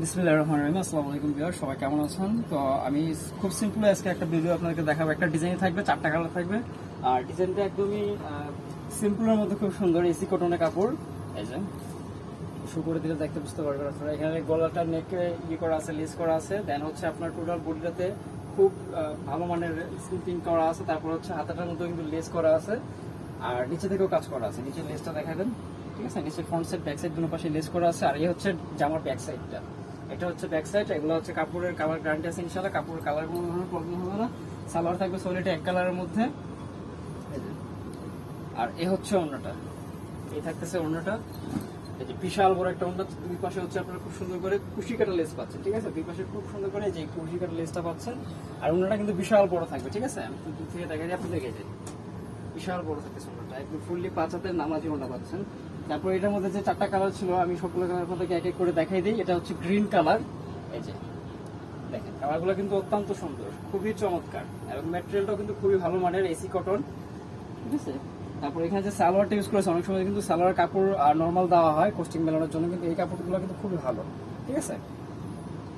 বিসমিল্লাহির রহমানির রহিম। আসসালামু আলাইকুম ভিউয়ার, সবাই কেমন আছেন? তো আমি খুব সিম্পল আজকে একটা ভিডিও আপনাদেরকে দেখাবো। একটা ডিজাইন থাকবে, 4টা কালার থাকবে, আর ডিজাইনটা একদমই সিম্পলের মধ্যে খুব সুন্দর এসি কটনের কাপড়। এই যে শু করে দিলে দেখতে বুঝতে পারবেন আপনারা। এখানে গলাটা নেকে করা আছে, লেস করা আছে। দেন হচ্ছে আপনার টোটাল বডিটাতে খুব ভালো মানের স্কিন করা আছে। তারপর হচ্ছে হাতাটার মধ্যে কিন্তু লেস করা আছে, আর নিচে থেকেও কাজ করা আছে। নিচে লেসটা দেখা দেন, ঠিক আছে? নিচে ফ্রন্ট সাইড ব্যাক সাইড দুটো পাশে লেস করা আছে। আর এই হচ্ছে জামার ব্যাক সাইডটা, এটা হচ্ছে ব্যাক সাইড। এগুলো হচ্ছে কাপড়ের কালার গ্যারান্টি আছে ইনশাআল্লাহ। কাপড়ের কালার কোনো ধরনের প্রবলেম হবে না। সালোয়ার থাকবে সলিড এক কালারের মধ্যে। আর এ হচ্ছে ওড়নাটা, এই থাকতেছে ওড়নাটা। এই যে বিশাল বড় একটা ওড়না, দুই পাশে হচ্ছে আপনারা খুব সুন্দর করে কুশি কাটা লেস পাচ্ছেন, ঠিক আছে? দুই পাশে খুব সুন্দর করে যে কুশি কাটা লেসটা পাচ্ছেন। আর ওড়নাটা কিন্তু বিশাল বড় থাকবে, ঠিক আছে? আমি দূর থেকে দেখাই দিই আপনাদেরকে। এই যে বিশাল বড় থাকতেছে ওড়নাটা, একদম ফুললি 5 হাতের নামাজি ওড়না পাচ্ছেন। তারপর এটার মধ্যে যে 4টা কালার ছিল, আমি সবগুলো কালার আপনাদেরকে এক এক করে দেখাই দিই। এটা হচ্ছে গ্রিন কালার। এই যে দেখেন, কালারগুলো কিন্তু অত্যন্ত সুন্দর, খুবই চমৎকার, এবং ম্যাটেরিয়ালটাও কিন্তু খুবই ভালো মানের এসি কটন, ঠিক আছে? তারপর এখানে যে সালোয়ারটা ইউজ করেছে, অনেক সময় কিন্তু সালোয়ার কাপড় নর্মাল দেওয়া হয় কোস্টিং মেলানোর জন্য, কিন্তু এই কাপড়গুলো কিন্তু খুবই ভালো, ঠিক আছে?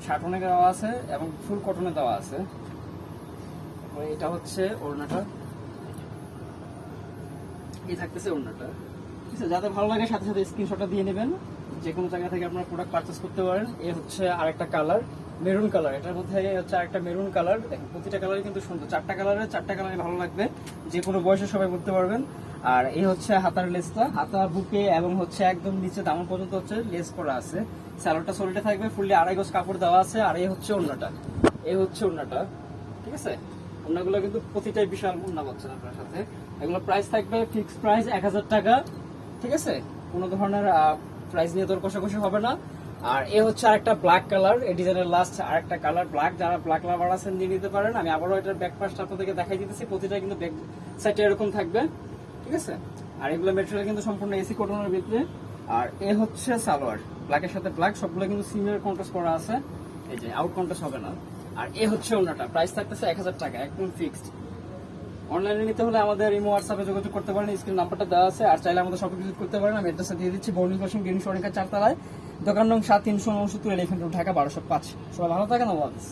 শার্টনে দেওয়া আছে এবং ফুল কটনে দেওয়া আছে। তারপরে এটা হচ্ছে ওড়নাটা, এই থাকতেছে ওড়নাটা, ঠিক আছে? যাদের ভালো লাগে সাথে সাথে স্ক্রিনশটটা দিয়ে নেবেন। যে কোনো জায়গা থেকে আপনারা প্রোডাক্ট পারচেস করতে পারেন। এই হচ্ছে আরেকটা কালার, মেরুন কালার। এটার মধ্যে হচ্ছে আরেকটা মেরুন কালার। দেখেন প্রতিটা কালারই কিন্তু সুন্দর, 4টা কালারের 4টা কালারই ভালো লাগবে, যে কোনো বয়সে সবাই পরতে পারবেন। আর এই হচ্ছে হাতার লেসটা, হাতা বুকে এবং হচ্ছে একদম নিচে দামন পর্যন্ত হচ্ছে লেস করা আছে। স্যালোটা সলিডে থাকবে, ফুললি 2.5 গজ কাপড় দেওয়া আছে। আর এই হচ্ছে ওড়নাটা, এই হচ্ছে ওড়নাটা, ঠিক আছে? ওড়নাগুলো কিন্তু প্রতিটাই বিশাল ওড়না পাচ্ছেন আপনার সাথে। এগুলো প্রাইস থাকবে ফিক্সড প্রাইস 1000 টাকা, ঠিক আছে? কোনো ধরনের প্রাইস নিয়ে তোর কষাকষি হবে না। আর এ হচ্ছে আরেকটা ব্ল্যাক কালার, এই ডিজাইনের লাস্ট আরেকটা কালার ব্ল্যাক। যারা ব্ল্যাক লাভার আছেন নিয়ে নিতে পারেন। আমি আবারও এটার ব্যাক পাশটা আপনাদেরকে দেখাই দিতেছি। প্রতিটা কিন্তু ব্যাক সাইডটা এরকম থাকবে, ঠিক আছে? আর এগুলো ম্যাটেরিয়াল কিন্তু সম্পূর্ণ এসি কটনের ভিতরে। আর এ হচ্ছে সালোয়ার, ব্ল্যাকের সাথে ব্ল্যাক, সবগুলো কিন্তু সিমিলার কন্ট্রাস্ট করা আছে। এই যে আউট কন্ট্রাস্ট হবে না। আর এ হচ্ছে ওড়নাটা, প্রাইস থাকতেছে 1000 টাকা, একদম ফিক্সড। অনলাইনে নিতে হলে আমাদের ইমো হোয়াটসঅ্যাপে যোগাযোগ করতে পারেন, স্ক্রিন নাম্বারটা দেওয়া আছে। আর চাইলে আমাদের শপে ভিজিট করতে পারেন। আমি অ্যাড্রেসটা দিয়ে দিচ্ছি, বর্ণিল ফ্যাশন গ্রিন শোরুমের 4 তলায়, দোকান নং 7 369 এলিফ্যান্ট রোড, ঢাকা 1205। সবাই ভালো থাকেন, আল্লাহ হাফেজ।